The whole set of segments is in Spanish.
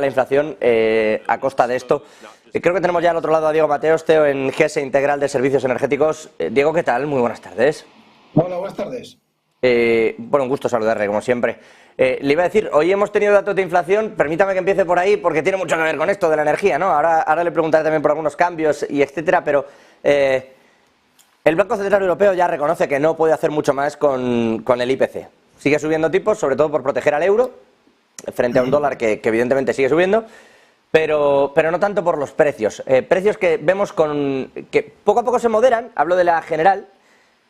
la inflación a costa de esto. Creo que tenemos ya al otro lado a Diego Mateos, CEO en GS Integral de Servicios Energéticos. Diego, ¿qué tal? Muy buenas tardes. Hola, buenas tardes. Bueno, un gusto saludarle, como siempre. Le iba a decir, hoy hemos tenido datos de inflación, permítame que empiece por ahí, porque tiene mucho que ver con esto de la energía, ¿no? Ahora le preguntaré también por algunos cambios y etcétera, pero el Banco Central Europeo ya reconoce que no puede hacer mucho más con el IPC. Sigue subiendo tipos, sobre todo por proteger al euro, frente a un dólar que evidentemente sigue subiendo, pero no tanto por los precios. Precios que vemos que poco a poco se moderan, hablo de la general,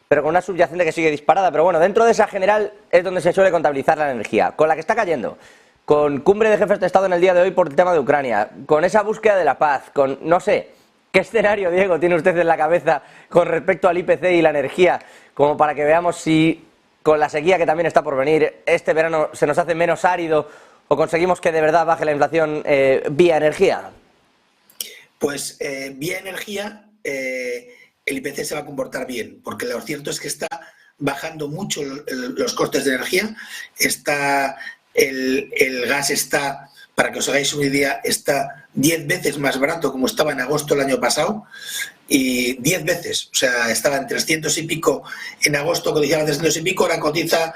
pero con una subyacente que sigue disparada. Pero bueno, dentro de esa general es donde se suele contabilizar la energía, con la que está cayendo, con cumbre de jefes de Estado en el día de hoy por el tema de Ucrania, con esa búsqueda de la paz, con, no sé, ¿qué escenario, Diego, tiene usted en la cabeza con respecto al IPC y la energía, como para que veamos si con la sequía que también está por venir, este verano se nos hace menos árido o conseguimos que de verdad baje la inflación vía energía? Pues vía energía el IPC se va a comportar bien, porque lo cierto es que está bajando mucho los costes de energía. El gas está, para que os hagáis una idea, está 10 veces más barato como estaba en agosto del año pasado, y 10 veces, o sea, estaba en 300 y pico en agosto, cotizaba 300 y pico, ahora cotiza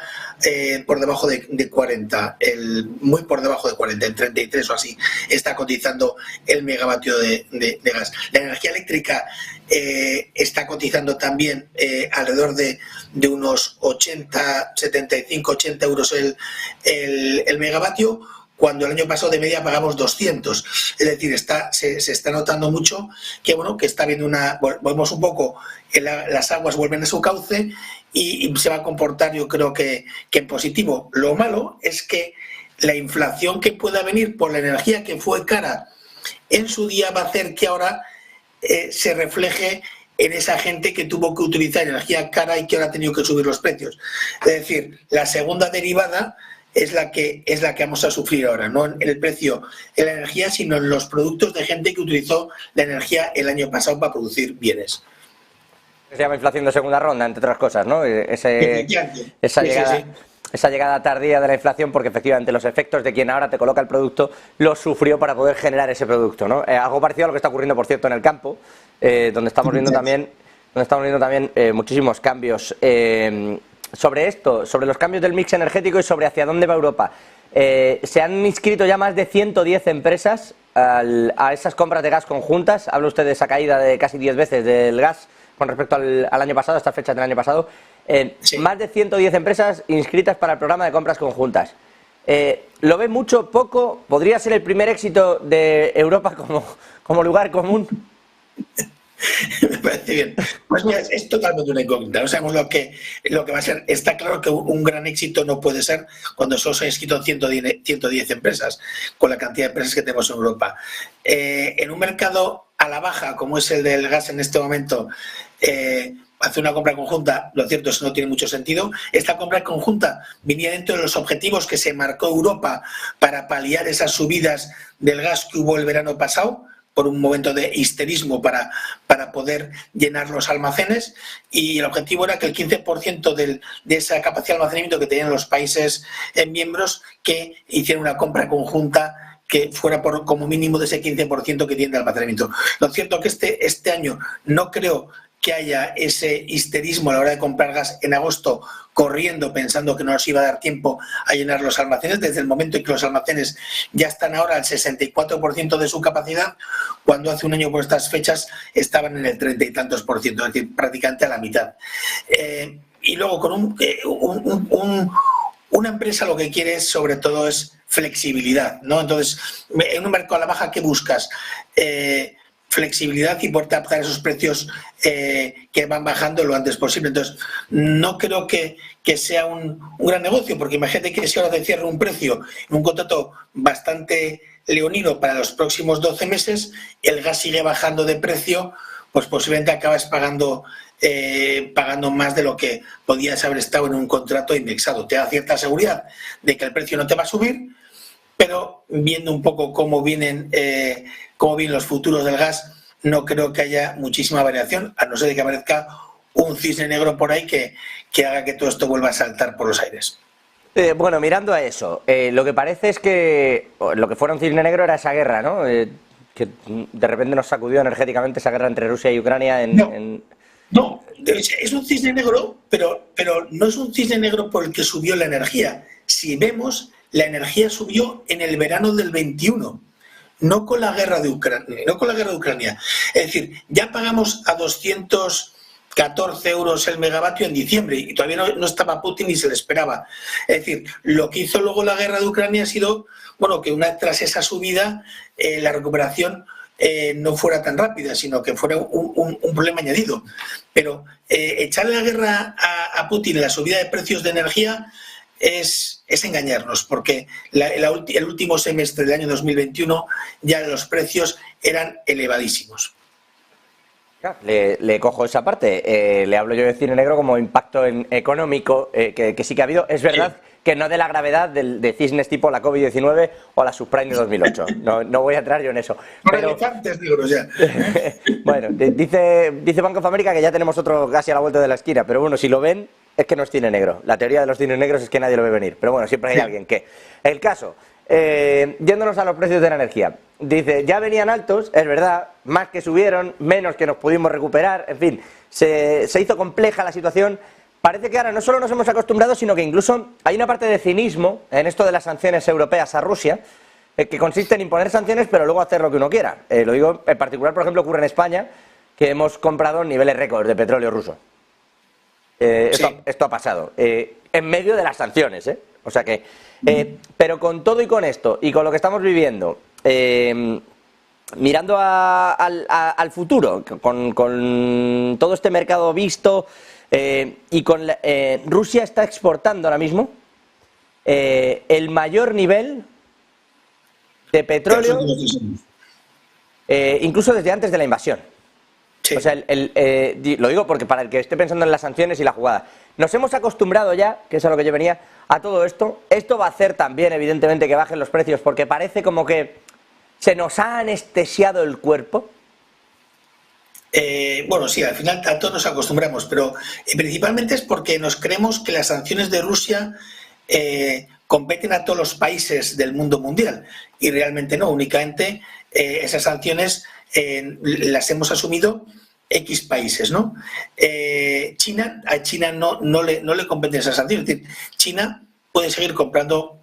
por debajo de 40, muy por debajo de 40, en 33 o así, está cotizando el megavatio de gas. La energía eléctrica está cotizando también alrededor de unos 80, 75, 80 euros el megavatio, cuando el año pasado de media pagamos 200. Es decir, se está notando mucho que, bueno, que está habiendo volvemos un poco, las aguas vuelven a su cauce y se va a comportar, yo creo que en positivo. Lo malo es que la inflación que pueda venir por la energía que fue cara en su día va a hacer que ahora se refleje en esa gente que tuvo que utilizar energía cara y que ahora ha tenido que subir los precios. Es decir, la segunda derivada es la que vamos a sufrir ahora, no en el precio de la energía, sino en los productos de gente que utilizó la energía el año pasado para producir bienes. Se llama inflación de segunda ronda, entre otras cosas, ¿no? Esa llegada tardía de la inflación, porque efectivamente los efectos de quien ahora te coloca el producto los sufrió para poder generar ese producto, ¿no? Algo parecido a lo que está ocurriendo, por cierto, en el campo, donde estamos viendo también muchísimos cambios. Sobre esto, sobre los cambios del mix energético y sobre hacia dónde va Europa. Se han inscrito ya más de 110 empresas a esas compras de gas conjuntas. Habla usted de esa caída de casi 10 veces del gas con respecto al año pasado, a estas fechas del año pasado. Sí. Más de 110 empresas inscritas para el programa de compras conjuntas. ¿Lo ve mucho, poco? ¿Podría ser el primer éxito de Europa como lugar común? Me parece bien. Pues mira, es totalmente una incógnita. No sabemos lo que va a ser. Está claro que un gran éxito no puede ser cuando solo se han inscrito 110 empresas, con la cantidad de empresas que tenemos en Europa. En un mercado a la baja, como es el del gas en este momento, hacer una compra conjunta, lo cierto es que no tiene mucho sentido. Esta compra conjunta venía dentro de los objetivos que se marcó Europa para paliar esas subidas del gas que hubo el verano pasado, por un momento de histerismo para poder llenar los almacenes, y el objetivo era que el 15% de esa capacidad de almacenamiento que tenían los países miembros, que hicieran una compra conjunta que fuera por como mínimo de ese 15% que tiene de almacenamiento. Lo cierto es que este año no creo que haya ese histerismo a la hora de comprar gas en agosto, corriendo, pensando que no nos iba a dar tiempo a llenar los almacenes, desde el momento en que los almacenes ya están ahora al 64% de su capacidad, cuando hace un año por estas fechas estaban en el 30 y tantos %, es decir, prácticamente a la mitad. Y luego con una empresa lo que quiere sobre todo es flexibilidad, ¿no? Entonces, en un mercado a la baja, ¿qué buscas? Flexibilidad y poder adaptar esos precios que van bajando lo antes posible. Entonces, no creo que sea un gran negocio, porque imagínate que si ahora te cierra un precio en un contrato bastante leonino para los próximos 12 meses, el gas sigue bajando de precio, pues posiblemente acabas pagando más de lo que podías haber estado en un contrato indexado. Te da cierta seguridad de que el precio no te va a subir, pero viendo un poco cómo vienen los futuros del gas, no creo que haya muchísima variación, a no ser de que aparezca un cisne negro por ahí que haga que todo esto vuelva a saltar por los aires. Bueno, mirando a eso, lo que parece es que lo que fuera un cisne negro era esa guerra, ¿no? Que de repente nos sacudió energéticamente esa guerra entre Rusia y Ucrania No, es un cisne negro, pero no es un cisne negro por el que subió la energía. Si vemos, la energía subió en el verano del 21, no con la guerra de Ucrania. Es decir, ya pagamos a 214 euros el megavatio en diciembre y todavía no estaba Putin ni se le esperaba. Es decir, lo que hizo luego la guerra de Ucrania ha sido, bueno, que tras esa subida la recuperación no fuera tan rápida, sino que fuera un problema añadido. Pero echarle la guerra a Putin en la subida de precios de energía es engañarnos, porque el último semestre del año 2021 ya los precios eran elevadísimos. Le cojo esa parte, le hablo yo de cine negro como impacto económico que sí que ha habido. Es verdad que no de la gravedad de cisnes tipo la COVID-19 o la subprime de 2008. No voy a entrar yo en eso. Pero elefantes negros ya. Bueno, dice Bank of America que ya tenemos otro casi a la vuelta de la esquina, pero bueno, si lo ven es que no es cine negro. La teoría de los cines negros es que nadie lo ve venir, pero bueno, siempre hay alguien que... El caso, yéndonos a los precios de la energía, dice, ya venían altos, es verdad, más que subieron, menos que nos pudimos recuperar, en fin, se hizo compleja la situación. Parece que ahora no solo nos hemos acostumbrado, sino que incluso hay una parte de cinismo en esto de las sanciones europeas a Rusia, que consiste en imponer sanciones pero luego hacer lo que uno quiera. Lo digo en particular, por ejemplo, ocurre en España, que hemos comprado niveles récord de petróleo ruso. Esto ha pasado, en medio de las sanciones, o sea que, pero con todo y con esto, y con lo que estamos viviendo, mirando al futuro, con todo este mercado visto, y con Rusia está exportando ahora mismo el mayor nivel de petróleo, incluso desde antes de la invasión. Sí. O sea, lo digo porque para el que esté pensando en las sanciones y la jugada, nos hemos acostumbrado ya, que es a lo que yo venía, a todo esto. Esto va a hacer también, evidentemente, que bajen los precios, porque parece como que se nos ha anestesiado el cuerpo. Bueno, sí, al final a todos nos acostumbramos, pero principalmente es porque nos creemos que las sanciones de Rusia competen a todos los países del mundo mundial, y realmente no, únicamente esas sanciones las hemos asumido X países, ¿no? A China no le competen esas sanciones, es decir, China puede seguir comprando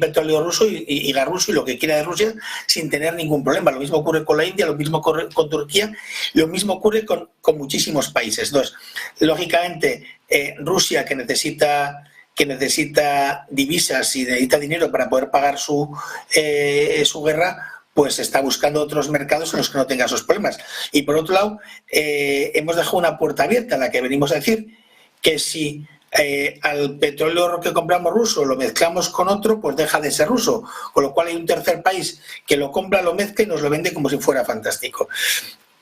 petróleo ruso y gas ruso y lo que quiera de Rusia sin tener ningún problema. Lo mismo ocurre con la India, lo mismo ocurre con Turquía, lo mismo ocurre con muchísimos países. Entonces, lógicamente, Rusia, que necesita divisas y necesita dinero para poder pagar su guerra, pues está buscando otros mercados en los que no tenga esos problemas. Y por otro lado, hemos dejado una puerta abierta en la que venimos a decir que si al petróleo que compramos ruso lo mezclamos con otro, pues deja de ser ruso, con lo cual hay un tercer país que lo compra, lo mezcla y nos lo vende como si fuera fantástico.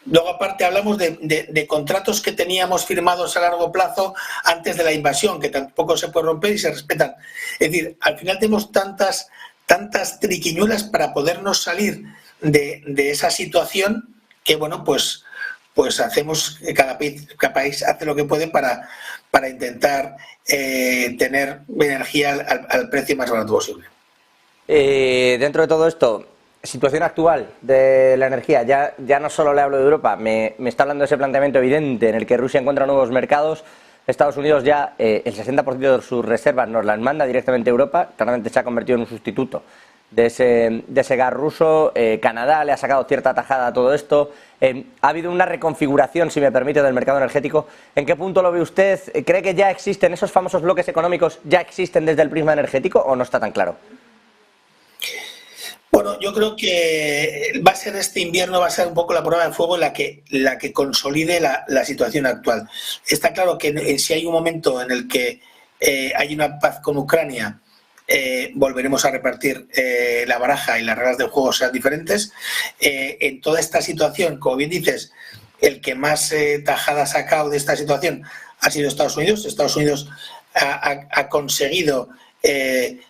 Luego, aparte, hablamos de contratos que teníamos firmados a largo plazo antes de la invasión, que tampoco se pueden romper y se respetan. Es decir, al final tenemos tantas triquiñuelas para podernos salir de esa situación que, bueno, pues hacemos, cada país hace lo que puede para intentar tener energía al precio más barato posible. Dentro de todo esto, situación actual de la energía, ya no solo le hablo de Europa, me está hablando de ese planteamiento evidente en el que Rusia encuentra nuevos mercados. Estados Unidos ya el 60% de sus reservas nos las manda directamente a Europa, claramente se ha convertido en un sustituto de ese gas ruso. Canadá le ha sacado cierta tajada a todo esto. Ha habido una reconfiguración, si me permite, del mercado energético. ¿En qué punto lo ve usted? ¿Cree que ya existen esos famosos bloques económicos, ya existen desde el prisma energético o no está tan claro? Bueno, yo creo que va a ser este invierno, va a ser un poco la prueba de fuego la que consolide la situación actual. Está claro que si hay un momento en el que hay una paz con Ucrania, volveremos a repartir la baraja y las reglas del juego sean diferentes. En toda esta situación, como bien dices, el que más tajada ha sacado de esta situación ha sido Estados Unidos. Estados Unidos ha conseguido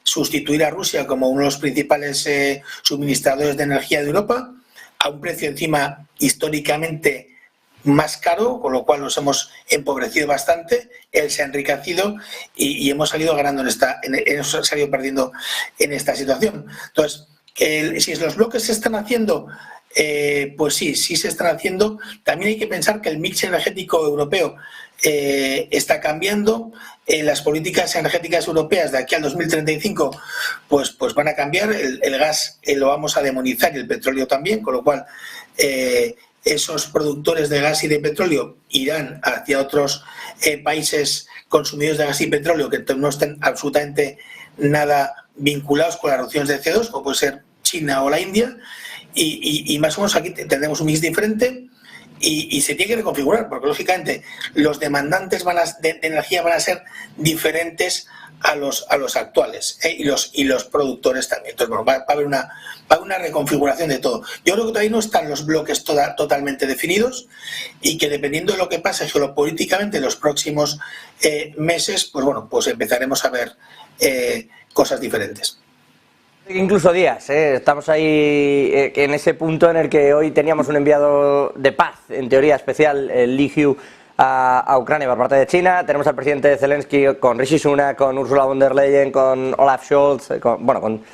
sustituir a Rusia como uno de los principales suministradores de energía de Europa a un precio encima históricamente más caro, con lo cual nos hemos empobrecido bastante, él se ha enriquecido y hemos salido ganando hemos salido perdiendo en esta situación. Entonces, si los bloques se están haciendo, pues sí se están haciendo. También hay que pensar que el mix energético europeo está cambiando. Las políticas energéticas europeas de aquí al 2035 pues van a cambiar. El gas lo vamos a demonizar y el petróleo también, con lo cual esos productores de gas y de petróleo irán hacia otros países consumidores de gas y petróleo que no estén absolutamente nada vinculados con las reducciones de CO2, como puede ser China o la India, y más o menos aquí tendremos un mix diferente y se tiene que reconfigurar, porque lógicamente los demandantes de energía van a ser diferentes a los actuales, y los productores también. Entonces, bueno, va a haber una reconfiguración de todo. Yo creo que todavía no están los bloques totalmente definidos y que dependiendo de lo que pase geopolíticamente en los próximos meses, pues bueno, pues empezaremos a ver cosas diferentes. Incluso días, estamos ahí en ese punto en el que hoy teníamos un enviado de paz, en teoría especial, Li Hu, a Ucrania por parte de China. Tenemos al presidente Zelensky con Rishi Sunak, con Ursula von der Leyen, con Olaf Scholz, con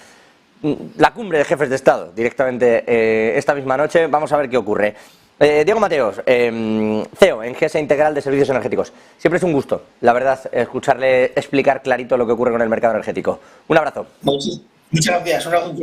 la cumbre de jefes de Estado directamente esta misma noche. Vamos a ver qué ocurre. Diego Mateos, CEO en GESA Integral de Servicios Energéticos. Siempre es un gusto, la verdad, escucharle explicar clarito lo que ocurre con el mercado energético. Un abrazo. Muchas gracias. Un abrazo.